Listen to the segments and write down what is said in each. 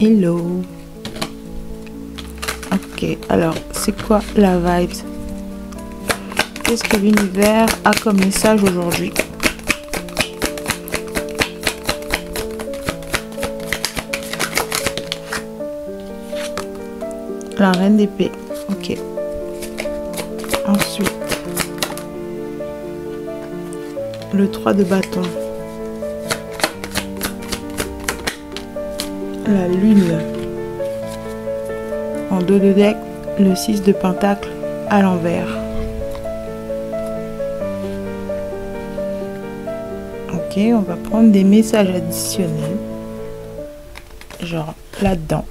Hello. Ok, alors c'est quoi la vibe? Qu'est-ce que l'univers a comme message aujourd'hui? La reine d'épée. Ok. Ensuite, le 3 de bâton. La lune. En dos de deck, le 6 de pentacle à l'envers. Ok, on va prendre des messages additionnels. Genre là-dedans.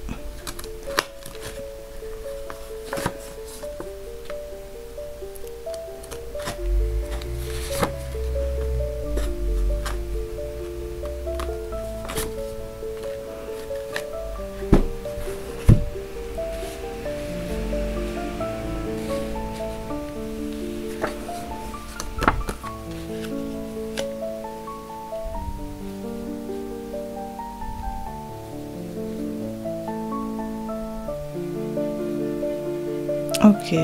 Ok.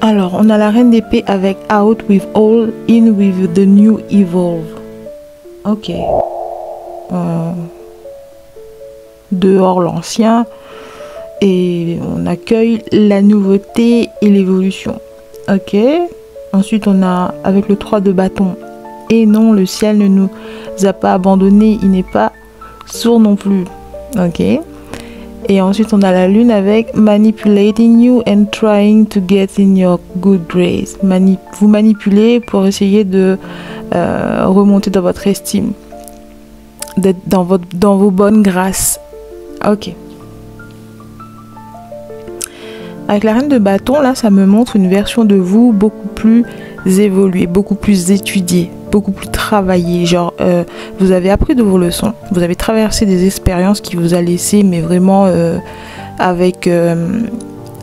Alors, on a la reine d'épée avec Out with all, in with the new evolve. Ok. Dehors l'ancien. Et on accueille la nouveauté et l'évolution. Ok. Ensuite, on a avec le 3 de bâton. Et non, le ciel ne nous a pas abandonnés. Il n'est pas sourd non plus. Ok. Et ensuite, on a la lune avec manipulating you and trying to get in your good grace. Vous manipulez pour essayer de remonter dans votre estime, d'être dans vos bonnes grâces. Ok. Avec la reine de bâton, là, ça me montre une version de vous beaucoup plus évoluée, beaucoup plus étudiée, beaucoup plus travaillée. Genre, vous avez appris de vos leçons, vous avez traversé des expériences qui vous a laissé, mais vraiment avec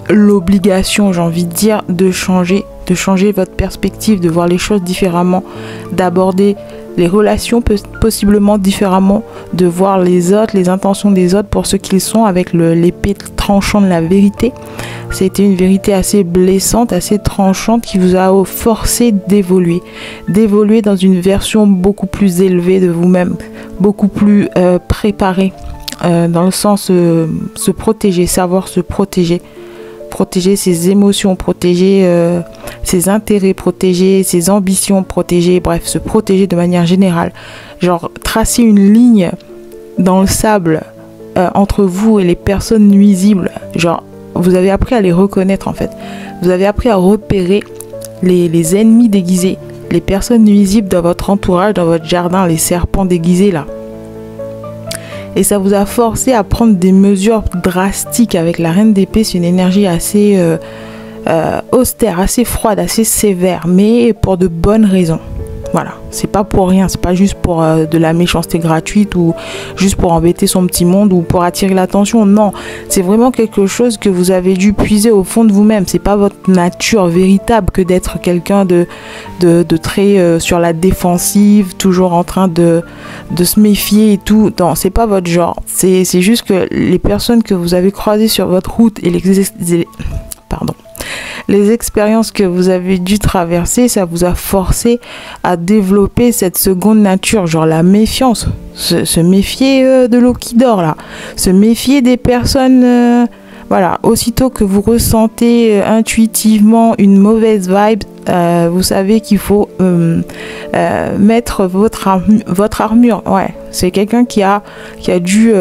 l'obligation, j'ai envie de dire, de changer votre perspective, de voir les choses différemment, d'aborder les relations possiblement différemment, de voir les autres, les intentions des autres pour ce qu'ils sont, avec l'épée tranchante de la vérité. C'était une vérité assez blessante, assez tranchante, qui vous a forcé d'évoluer dans une version beaucoup plus élevée de vous-même, beaucoup plus préparée, dans le sens se protéger, savoir se protéger ses émotions, protéger ses intérêts, protéger ses ambitions, bref, se protéger de manière générale. Genre, tracer une ligne dans le sable entre vous et les personnes nuisibles. Genre, vous avez appris à les reconnaître, en fait. Vous avez appris à repérer les ennemis déguisés, les personnes nuisibles dans votre entourage, dans votre jardin, les serpents déguisés, là. Et ça vous a forcé à prendre des mesures drastiques. Avec la reine d'épée, c'est une énergie assez austère, assez froide, assez sévère, mais pour de bonnes raisons. Voilà, c'est pas pour rien, c'est pas juste pour de la méchanceté gratuite ou juste pour embêter son petit monde ou pour attirer l'attention. Non, c'est vraiment quelque chose que vous avez dû puiser au fond de vous-même. C'est pas votre nature véritable que d'être quelqu'un de très sur la défensive, toujours en train de se méfier et tout. Non, c'est pas votre genre. C'est juste que les personnes que vous avez croisées sur votre route et les expériences que vous avez dû traverser, ça vous a forcé à développer cette seconde nature, genre la méfiance, se méfier de l'eau qui dort là, se méfier des personnes, voilà, aussitôt que vous ressentez intuitivement une mauvaise vibe, vous savez qu'il faut mettre votre armure. Ouais, c'est quelqu'un qui a dû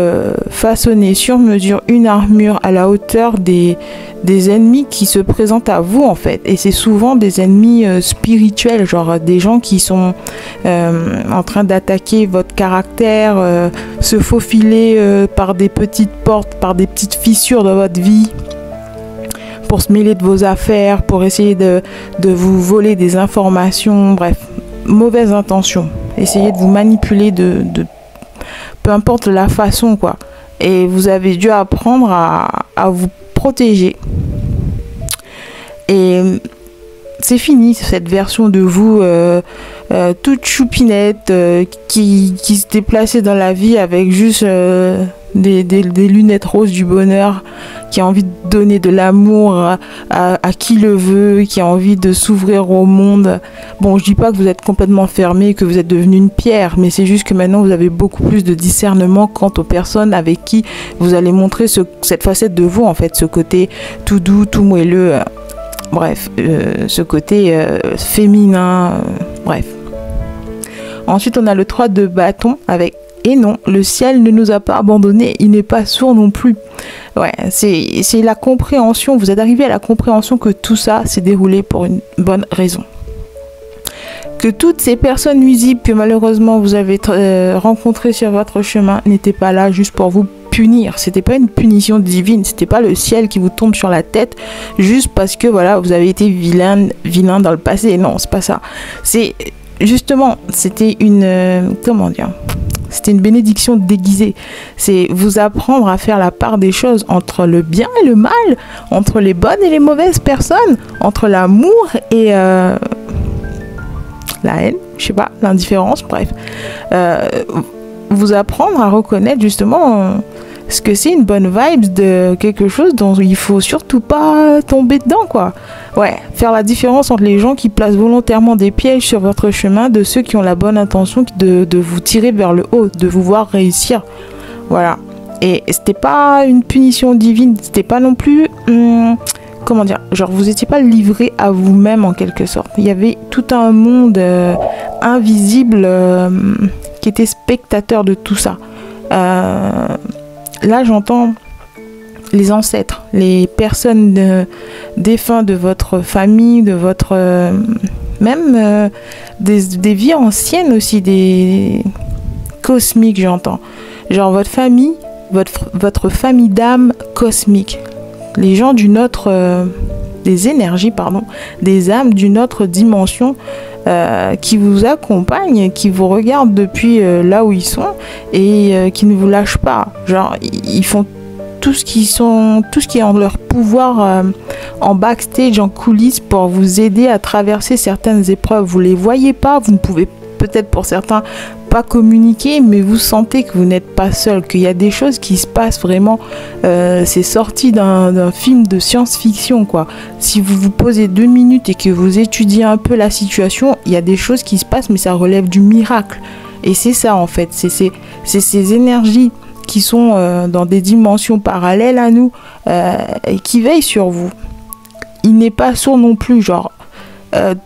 façonner sur mesure une armure à la hauteur des ennemis qui se présentent à vous, en fait. Et c'est souvent des ennemis spirituels, genre des gens qui sont en train d'attaquer votre caractère, se faufiler par des petites portes, par des petites fissures dans votre vie, pour se mêler de vos affaires, pour essayer de vous voler des informations, bref, mauvaises intentions. Essayez de vous manipuler de peu importe la façon, quoi. Et vous avez dû apprendre à vous protéger. Et c'est fini cette version de vous toute choupinette qui se déplaçait dans la vie avec juste des lunettes roses du bonheur, qui a envie de donner de l'amour à qui le veut, qui a envie de s'ouvrir au monde. Bon, je dis pas que vous êtes complètement fermé, que vous êtes devenu une pierre, mais c'est juste que maintenant vous avez beaucoup plus de discernement quant aux personnes avec qui vous allez montrer cette facette de vous, en fait, ce côté tout doux, tout moelleux, bref, ce côté féminin, bref. Ensuite, on a le 3 de bâton avec « Et non, le ciel ne nous a pas abandonnés, il n'est pas sourd non plus ». Ouais, c'est la compréhension, vous êtes arrivé à la compréhension que tout ça s'est déroulé pour une bonne raison. Que toutes ces personnes nuisibles que malheureusement vous avez rencontrées sur votre chemin n'étaient pas là juste pour vous punir. C'était pas une punition divine, c'était pas le ciel qui vous tombe sur la tête juste parce que voilà, vous avez été vilain dans le passé. Non, c'est pas ça. C'est justement, c'était une comment dire, c'était une bénédiction déguisée. C'est vous apprendre à faire la part des choses entre le bien et le mal, entre les bonnes et les mauvaises personnes, entre l'amour et la haine, je sais pas, l'indifférence, bref. Vous apprendre à reconnaître justement ce que c'est une bonne vibe de quelque chose dont il faut surtout pas tomber dedans, quoi. Ouais, faire la différence entre les gens qui placent volontairement des pièges sur votre chemin de ceux qui ont la bonne intention de vous tirer vers le haut, de vous voir réussir. Voilà. Et c'était pas une punition divine, c'était pas non plus... comment dire, genre vous n'étiez pas livré à vous-même en quelque sorte. Il y avait tout un monde invisible qui était spectateur de tout ça. Là j'entends les ancêtres, les personnes défunts de votre famille, de votre... même des vies anciennes aussi, des cosmiques j'entends. Genre votre famille, votre famille d'âme cosmique. Les gens d'une autre... des énergies, pardon, des âmes d'une autre dimension qui vous accompagnent, qui vous regardent depuis là où ils sont et qui ne vous lâchent pas. Genre, ils font tout ce qui est en leur pouvoir en backstage, en coulisses pour vous aider à traverser certaines épreuves. Vous les voyez pas, vous ne pouvez peut-être pour certains pas communiquer, mais vous sentez que vous n'êtes pas seul, qu'il y a des choses qui se passent vraiment. C'est sorti d'un film de science-fiction, quoi. Si vous vous posez 2 minutes et que vous étudiez un peu la situation, il y a des choses qui se passent, mais ça relève du miracle. Et c'est ça, en fait. C'est ces énergies qui sont dans des dimensions parallèles à nous et qui veillent sur vous. Il n'est pas sourd non plus, genre...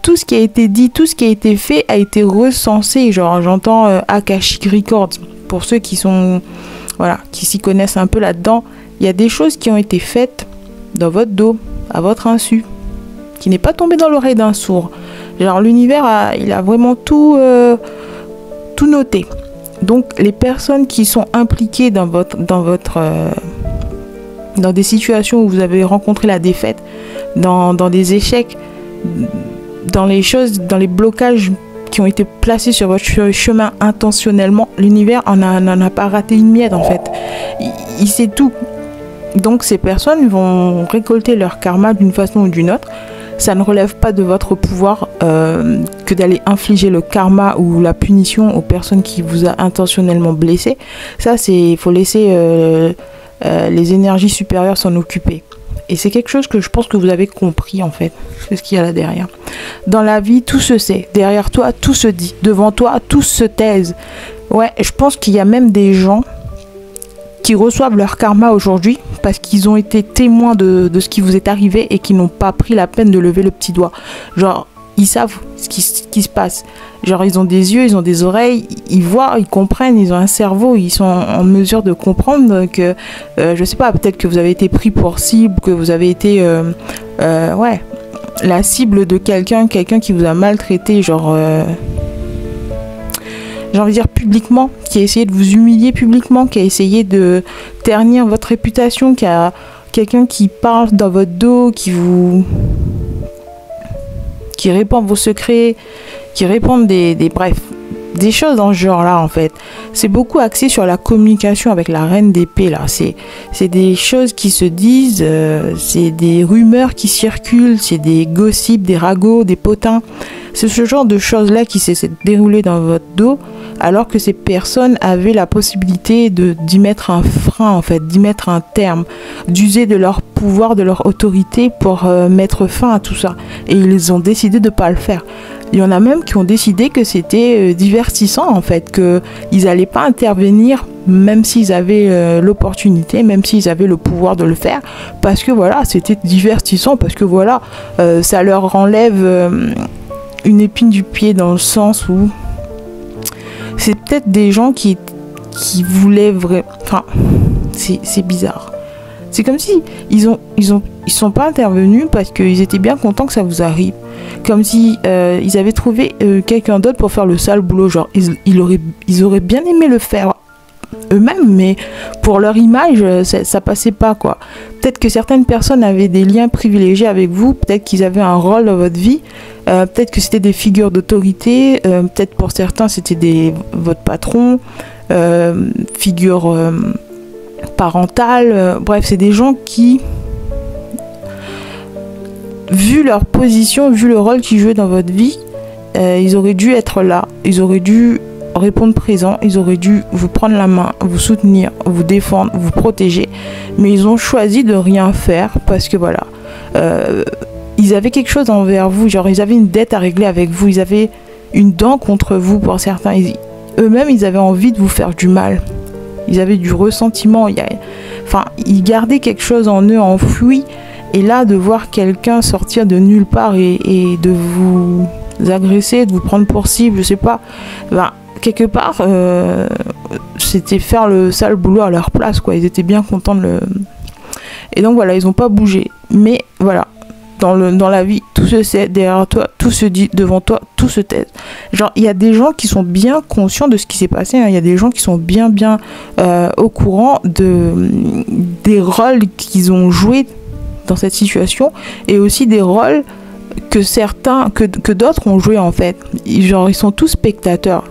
tout ce qui a été dit, tout ce qui a été fait a été recensé. Genre, j'entends Akashic Records. Pour ceux qui sont, voilà, qui s'y connaissent un peu là-dedans, il y a des choses qui ont été faites dans votre dos, à votre insu, qui n'est pas tombé dans l'oreille d'un sourd. Genre, l'univers, il a vraiment tout noté. Donc, les personnes qui sont impliquées dans des situations où vous avez rencontré la défaite, dans des échecs, dans les choses, dans les blocages qui ont été placés sur votre chemin intentionnellement, l'univers n'en a pas raté une miette en fait. Il sait tout. Donc ces personnes vont récolter leur karma d'une façon ou d'une autre. Ça ne relève pas de votre pouvoir que d'aller infliger le karma ou la punition aux personnes qui vous a intentionnellement blessé. Ça, il faut laisser les énergies supérieures s'en occuper. Et c'est quelque chose que je pense que vous avez compris en fait. C'est ce qu'il y a là derrière. Dans la vie, tout se sait. Derrière toi, tout se dit. Devant toi, tout se taise. Ouais, je pense qu'il y a même des gens qui reçoivent leur karma aujourd'hui parce qu'ils ont été témoins de ce qui vous est arrivé et qui n'ont pas pris la peine de lever le petit doigt. Genre, ils savent ce qui se passe. Genre, ils ont des yeux, ils ont des oreilles, ils voient, ils comprennent, ils ont un cerveau, ils sont en mesure de comprendre que, je sais pas, peut-être que vous avez été pris pour cible, que vous avez été, ouais, la cible de quelqu'un qui vous a maltraité, genre, j'ai envie de dire publiquement, qui a essayé de vous humilier publiquement, qui a essayé de ternir votre réputation, qui a quelqu'un qui parle dans votre dos, qui répand vos secrets, qui répand bref, des choses dans ce genre-là, en fait. C'est beaucoup axé sur la communication avec la reine d'épée, là. C'est des choses qui se disent, c'est des rumeurs qui circulent, c'est des gossips, des ragots, des potins. C'est ce genre de choses-là qui s'est déroulé dans votre dos, alors que ces personnes avaient la possibilité d'y mettre un frein, en fait, d'y mettre un terme, d'user de leur pouvoir, de leur autorité pour mettre fin à tout ça. Et ils ont décidé de ne pas le faire. Il y en a même qui ont décidé que c'était divertissant, en fait, qu'ils n'allaient pas intervenir, même s'ils avaient l'opportunité, même s'ils avaient le pouvoir de le faire, parce que voilà, c'était divertissant, parce que voilà, ça leur enlève une épine du pied, dans le sens où c'est peut-être des gens qui voulaient vraiment... Enfin, c'est bizarre. C'est comme si ils sont pas intervenus parce qu'ils étaient bien contents que ça vous arrive. Comme si ils avaient trouvé quelqu'un d'autre pour faire le sale boulot. Genre, ils auraient bien aimé le faire eux-mêmes, mais pour leur image, ça passait pas, quoi. Peut-être que certaines personnes avaient des liens privilégiés avec vous, peut-être qu'ils avaient un rôle dans votre vie, peut-être que c'était des figures d'autorité, peut-être pour certains c'était votre patron, figure parentale, bref, c'est des gens qui, vu leur position, vu le rôle qu'ils jouaient dans votre vie, ils auraient dû être là, ils auraient dû répondre présent, ils auraient dû vous prendre la main, vous soutenir, vous défendre, vous protéger, mais ils ont choisi de rien faire parce que voilà, ils avaient quelque chose envers vous, genre ils avaient une dette à régler avec vous, ils avaient une dent contre vous pour certains, eux-mêmes ils avaient envie de vous faire du mal, ils avaient du ressentiment, enfin ils gardaient quelque chose en eux enfoui, et là de voir quelqu'un sortir de nulle part et de vous agresser, de vous prendre pour cible, je sais pas, ben, quelque part, c'était faire le sale boulot à leur place, quoi. Ils étaient bien contents de le... Et donc voilà, ils n'ont pas bougé. Mais voilà, dans la vie, tout se sait derrière toi, tout se dit devant toi, tout se taise. Genre, il y a des gens qui sont bien conscients de ce qui s'est passé, hein. Il y a des gens qui sont bien au courant des rôles qu'ils ont joués dans cette situation, et aussi des rôles que certains, que d'autres ont joué, en fait. Genre, ils sont tous spectateurs.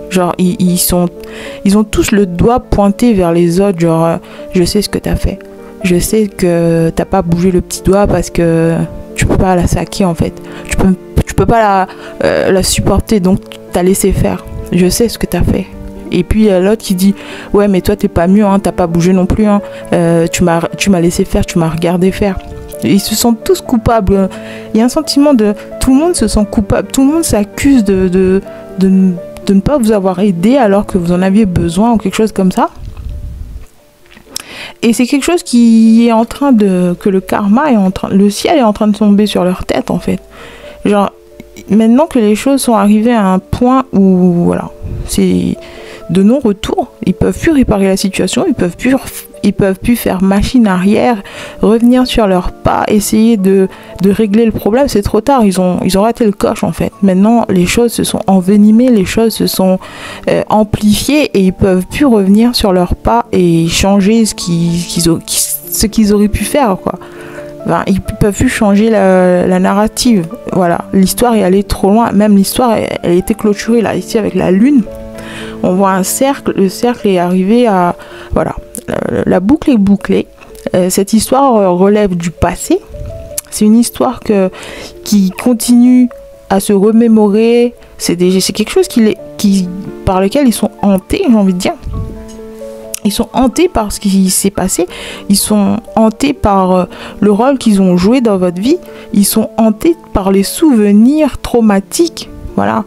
Genre, ils ont tous le doigt pointé vers les autres, genre, je sais ce que t'as fait. Je sais que t'as pas bougé le petit doigt parce que tu peux pas la saquer, en fait. Tu peux pas la supporter, donc t'as laissé faire. Je sais ce que t'as fait. Et puis l'autre qui dit, ouais, mais toi t'es pas mieux, hein, t'as pas bougé non plus, hein. Tu m'as laissé faire, tu m'as regardé faire. Ils se sentent tous coupables. Il y a un sentiment de... Tout le monde se sent coupable. Tout le monde s'accuse de ne pas vous avoir aidé alors que vous en aviez besoin ou quelque chose comme ça. Et c'est quelque chose qui est en train de... que le karma est en train... Le ciel est en train de tomber sur leur tête, en fait. Genre, maintenant que les choses sont arrivées à un point où, voilà, c'est de non-retour, ils peuvent plus réparer la situation, ils peuvent plus faire machine arrière, revenir sur leurs pas, essayer de régler le problème, c'est trop tard, ils ont raté le coche, en fait. Maintenant, les choses se sont envenimées, les choses se sont amplifiées, et ils peuvent plus revenir sur leurs pas et changer ce qu'ils auraient pu faire, quoi. Ben, ils peuvent plus changer la narrative, voilà. L'histoire est allée trop loin, même l'histoire, elle a été clôturée, là, ici, avec la lune. On voit un cercle, le cercle est arrivé à... Voilà, la boucle est bouclée. Cette histoire relève du passé. C'est une histoire qui continue à se remémorer. C'est quelque chose par lequel ils sont hantés, j'ai envie de dire. Ils sont hantés par ce qui s'est passé. Ils sont hantés par le rôle qu'ils ont joué dans votre vie. Ils sont hantés par les souvenirs traumatiques. Voilà.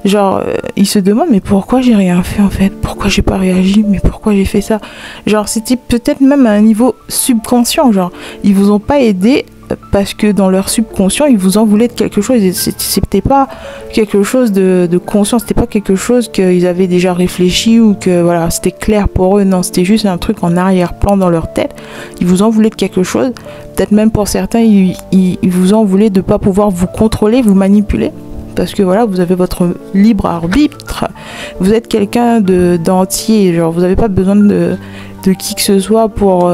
Genre, ils se demandent, mais pourquoi j'ai rien fait, en fait? Pourquoi j'ai pas réagi? Mais pourquoi j'ai fait ça? Genre, c'était peut-être même à un niveau subconscient. Genre, ils vous ont pas aidé parce que dans leur subconscient, ils vous en voulaient de quelque chose. C'était pas quelque chose de conscient. C'était pas quelque chose qu'ils avaient déjà réfléchi ou que, voilà, c'était clair pour eux. Non, c'était juste un truc en arrière-plan dans leur tête. Ils vous en voulaient de quelque chose. Peut-être même pour certains, ils vous en voulaient de pas pouvoir vous contrôler, vous manipuler. Parce que voilà, vous avez votre libre arbitre, vous êtes quelqu'un d'entier, genre vous n'avez pas besoin de qui que ce soit pour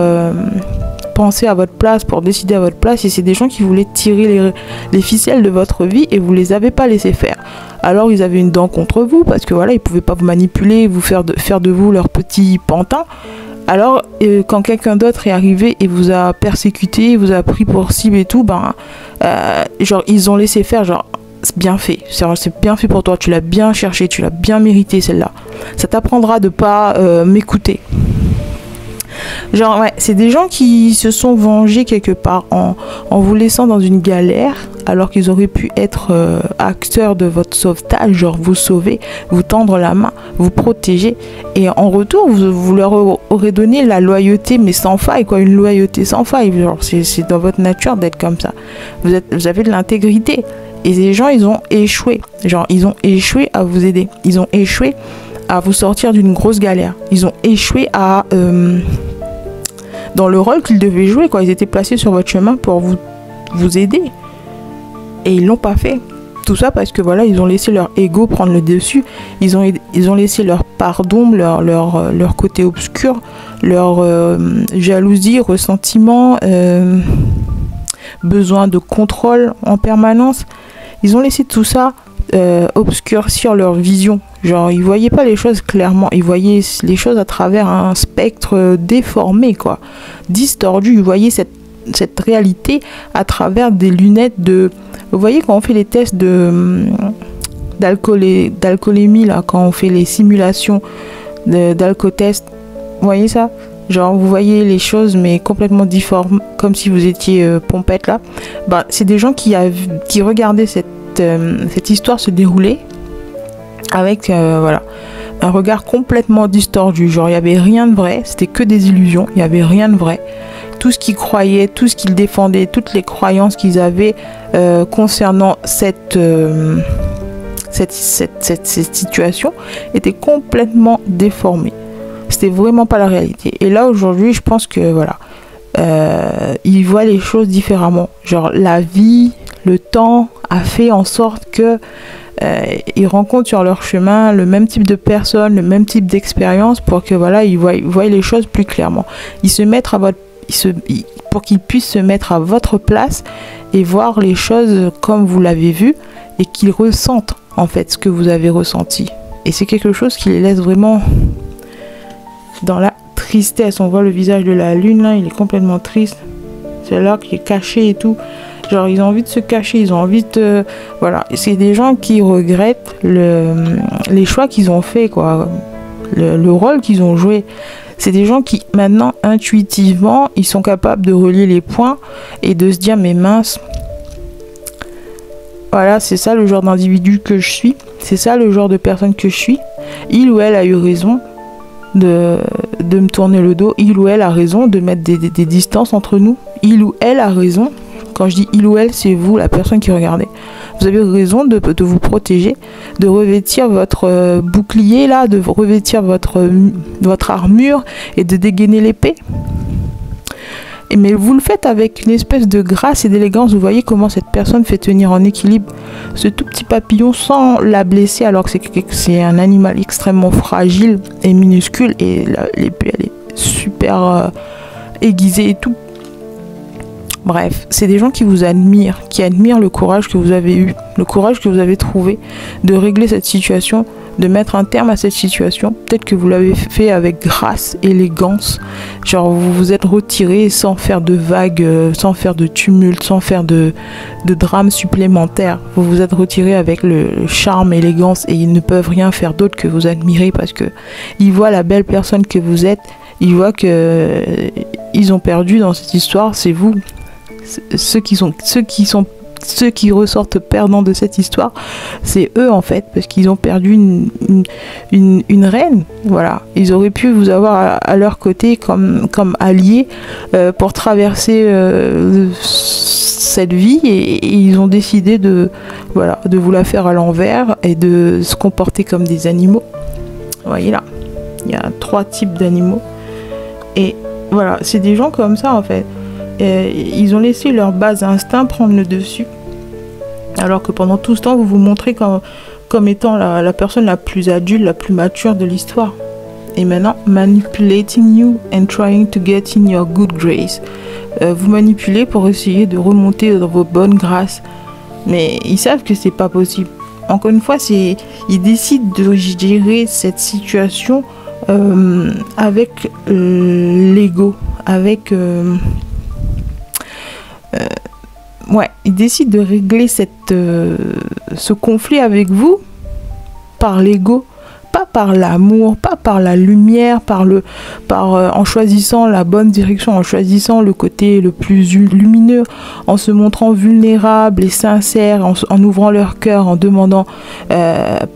penser à votre place, pour décider à votre place, et c'est des gens qui voulaient tirer les ficelles de votre vie et vous les avez pas laissé faire. Alors ils avaient une dent contre vous parce que voilà, ils pouvaient pas vous manipuler, vous faire de vous leur petit pantin. Alors quand quelqu'un d'autre est arrivé et vous a persécuté, vous a pris pour cible et tout, genre ils ont laissé faire, genre c'est bien fait, c'est bien fait pour toi, tu l'as bien cherché, tu l'as bien mérité celle-là. Ça t'apprendra de pas m'écouter. Genre ouais, c'est des gens qui se sont vengés quelque part en vous laissant dans une galère alors qu'ils auraient pu être acteurs de votre sauvetage, genre vous sauver, vous tendre la main, vous protéger, et en retour vous leur aurez donné la loyauté mais sans faille quoi, une loyauté sans faille, genre c'est dans votre nature d'être comme ça. Vous avez de l'intégrité, et les gens ils ont échoué, genre ils ont échoué à vous aider, ils ont échoué à vous sortir d'une grosse galère, ils ont échoué à dans le rôle qu'ils devaient jouer quoi, ils étaient placés sur votre chemin pour vous aider. Et ils l'ont pas fait. Tout ça parce que voilà, ils ont laissé leur ego prendre le dessus. Ils ont laissé leur pardon, leur côté obscur, leur jalousie, ressentiment, besoin de contrôle en permanence. Ils ont laissé tout ça obscurcir leur vision. Genre, ils voyaient pas les choses clairement. Ils voyaient les choses à travers un spectre déformé, quoi. Distordu. Ils voyaient cette réalité à travers des lunettes de... Vous voyez quand on fait les tests d'alcoolémie, là, quand on fait les simulations d'alcotest, vous voyez ça? Genre vous voyez les choses mais complètement difformes, comme si vous étiez pompette là. C'est des gens qui regardaient cette histoire se dérouler avec voilà, un regard complètement distordu. Genre il n'y avait rien de vrai, c'était que des illusions, il n'y avait rien de vrai. Tout ce qu'ils croyaient, tout ce qu'ils défendaient, toutes les croyances qu'ils avaient concernant cette situation étaient complètement déformées. C'était vraiment pas la réalité. Et là aujourd'hui, je pense que voilà, ils voient les choses différemment. Genre la vie, le temps a fait en sorte que ils rencontrent sur leur chemin le même type de personnes, le même type d'expérience pour que voilà, ils voient les choses plus clairement. Pour qu'ils puissent se mettre à votre place et voir les choses comme vous l'avez vu, et qu'ils ressentent en fait ce que vous avez ressenti. Et c'est quelque chose qui les laisse vraiment dans la tristesse. On voit le visage de la lune là, il est complètement triste. C'est là qui est caché et tout. Genre ils ont envie de se cacher, ils ont envie de... Voilà, c'est des gens qui regrettent les choix qu'ils ont fait quoi, le rôle qu'ils ont joué. C'est des gens qui, maintenant, intuitivement, ils sont capables de relier les points et de se dire, mais mince, voilà, c'est ça le genre d'individu que je suis, c'est ça le genre de personne que je suis. Il ou elle a eu raison de me tourner le dos, il ou elle a raison de mettre des distances entre nous, il ou elle a raison. Quand je dis il ou elle, c'est vous, la personne qui regardez. Vous avez raison de vous protéger, de revêtir votre bouclier là, de revêtir votre armure et de dégainer l'épée. Mais vous le faites avec une espèce de grâce et d'élégance. Vous voyez comment cette personne fait tenir en équilibre ce tout petit papillon sans la blesser, alors que c'est un animal extrêmement fragile et minuscule, et l'épée elle est super aiguisée et tout. Bref, c'est des gens qui vous admirent, qui admirent le courage que vous avez eu, le courage que vous avez trouvé de régler cette situation, de mettre un terme à cette situation. Peut-être que vous l'avez fait avec grâce, élégance, genre vous vous êtes retiré sans faire de vagues, sans faire de tumulte, sans faire de drame supplémentaire. Vous vous êtes retiré avec le charme, élégance, et ils ne peuvent rien faire d'autre que vous admirer parce que ils voient la belle personne que vous êtes, ils voient que ils ont perdu dans cette histoire, c'est vous. Ceux qui ressortent perdants de cette histoire, c'est eux en fait, parce qu'ils ont perdu une reine. Voilà, ils auraient pu vous avoir à leur côté comme alliés pour traverser cette vie, et ils ont décidé de vous la faire à l'envers et de se comporter comme des animaux. Vous voyez là, il y a 3 types d'animaux, et voilà, c'est des gens comme ça en fait. Ils ont laissé leur bas instinct prendre le dessus, alors que pendant tout ce temps vous vous montrez comme étant la personne la plus adulte, la plus mature de l'histoire. Et maintenant, manipulating you and trying to get in your good grace. Vous manipulez pour essayer de remonter dans vos bonnes grâces, mais ils savent que c'est pas possible. encore une fois, il décide de gérer cette situation avec l'ego, avec ouais, il décide de régler ce conflit avec vous par l'ego, pas par l'amour, pas par la lumière, en choisissant la bonne direction, en choisissant le côté le plus lumineux, en se montrant vulnérable et sincère, en ouvrant leur cœur, en demandant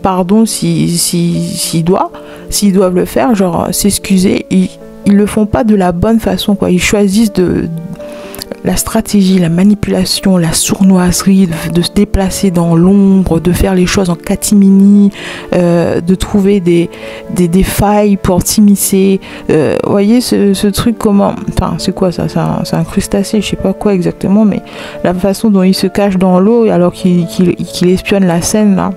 pardon s'ils doivent le faire, genre s'excuser. Ils le font pas de la bonne façon, quoi. Ils choisissent la stratégie, la manipulation, la sournoiserie, de se déplacer dans l'ombre, de faire les choses en catimini, de trouver des failles pour s'immiscer. Voyez ce truc comment... Enfin, c'est quoi ça? C'est un crustacé, je sais pas quoi exactement, mais la façon dont il se cache dans l'eau alors qu'il espionne la scène, là.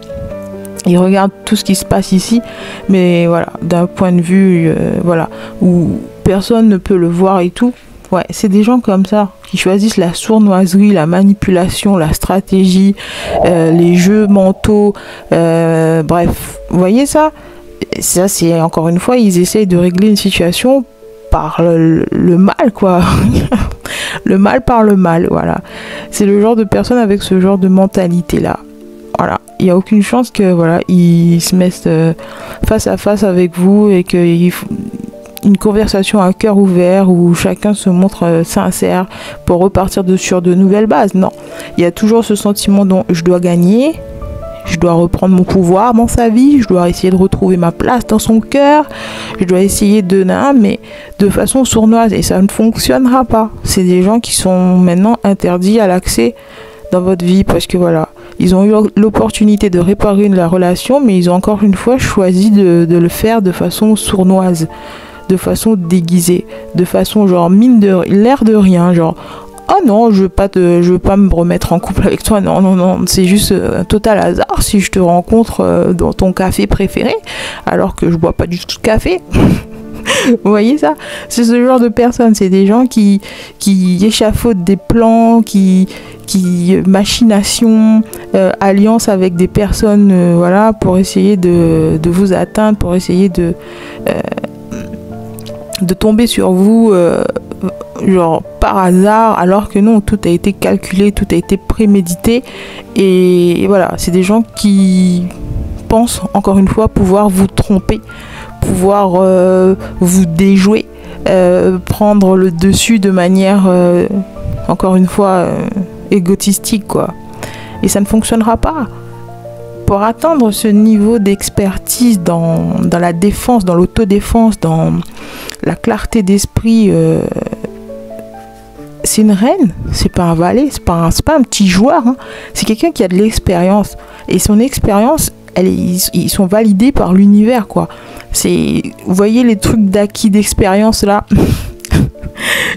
Il regarde tout ce qui se passe ici, mais voilà, d'un point de vue, voilà, où personne ne peut le voir et tout. Ouais, c'est des gens comme ça qui choisissent la sournoiserie, la manipulation, la stratégie, les jeux mentaux, bref, vous voyez ça? Ça, c'est encore une fois, ils essayent de régler une situation par le mal, quoi. Le mal par le mal, voilà. C'est le genre de personne avec ce genre de mentalité-là. Voilà, il n'y a aucune chance que voilà, ils se mettent face à face avec vous et qu'il une conversation à cœur ouvert où chacun se montre sincère pour repartir sur de nouvelles bases. Non, il y a toujours ce sentiment dont je dois gagner, je dois reprendre mon pouvoir dans sa vie, je dois essayer de retrouver ma place dans son cœur, je dois essayer mais de façon sournoise, et ça ne fonctionnera pas. C'est des gens qui sont maintenant interdits à l'accès dans votre vie parce que voilà, ils ont eu l'opportunité de réparer la relation, mais ils ont encore une fois choisi de le faire de façon sournoise, de façon déguisée, de façon genre l'air de rien, genre oh non, je veux pas me remettre en couple avec toi, non, c'est juste un total hasard si je te rencontre dans ton café préféré alors que je bois pas du tout de café. Vous voyez ça? C'est ce genre de personnes, c'est des gens qui échafaudent des plans, qui machination, alliance avec des personnes, voilà, pour essayer de vous atteindre, pour essayer de tomber sur vous, genre par hasard, alors que non, tout a été calculé, tout a été prémédité, et voilà, c'est des gens qui pensent, encore une fois, pouvoir vous tromper, pouvoir vous déjouer, prendre le dessus de manière, encore une fois, égotistique, quoi. Et ça ne fonctionnera pas. Pour atteindre ce niveau d'expertise dans la défense, dans l'autodéfense, dans la clarté d'esprit, c'est une reine, c'est pas un valet, c'est pas un petit joueur, hein. C'est quelqu'un qui a de l'expérience. Et son expérience, ils sont validés par l'univers, quoi. Vous voyez les trucs d'acquis d'expérience là.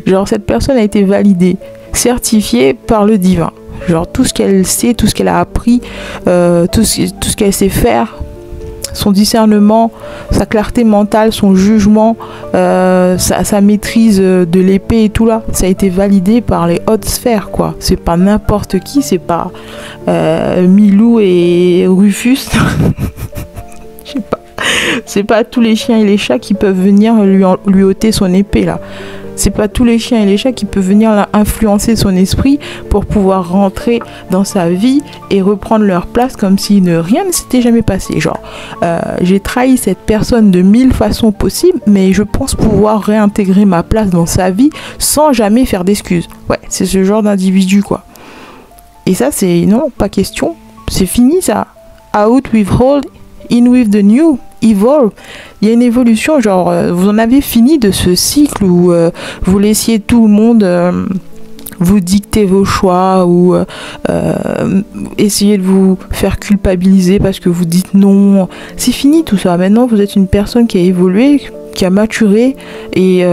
Genre cette personne a été validée, certifiée par le divin. Genre tout ce qu'elle sait, tout ce qu'elle a appris, tout ce qu'elle sait faire, son discernement, sa clarté mentale, son jugement, sa maîtrise de l'épée et tout là, ça a été validé par les hautes sphères, quoi. C'est pas n'importe qui, c'est pas Milou et Rufus. Je sais pas. C'est pas tous les chiens et les chats qui peuvent venir lui ôter son épée là. C'est pas tous les chiens et les chats qui peuvent venir influencer son esprit pour pouvoir rentrer dans sa vie et reprendre leur place comme si rien ne s'était jamais passé. Genre, j'ai trahi cette personne de 1000 façons possibles, mais je pense pouvoir réintégrer ma place dans sa vie sans jamais faire d'excuses. Ouais, c'est ce genre d'individu, quoi. Et ça, c'est non, pas question. C'est fini, ça. Out with old, in with the new. Evolve. Il y a une évolution, genre vous en avez fini de ce cycle où vous laissiez tout le monde vous dicter vos choix ou essayer de vous faire culpabiliser parce que vous dites non. C'est fini tout ça. Maintenant vous êtes une personne qui a évolué, qui a maturé, et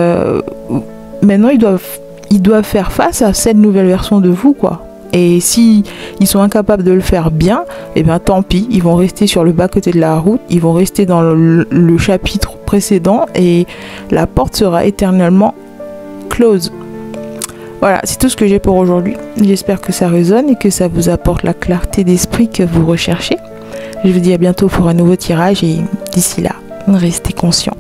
maintenant ils doivent faire face à cette nouvelle version de vous, quoi. Et si ils sont incapables de le faire bien, eh bien tant pis, ils vont rester sur le bas-côté de la route, ils vont rester dans le chapitre précédent et la porte sera éternellement close. Voilà, c'est tout ce que j'ai pour aujourd'hui. J'espère que ça résonne et que ça vous apporte la clarté d'esprit que vous recherchez. Je vous dis à bientôt pour un nouveau tirage et d'ici là, restez conscients.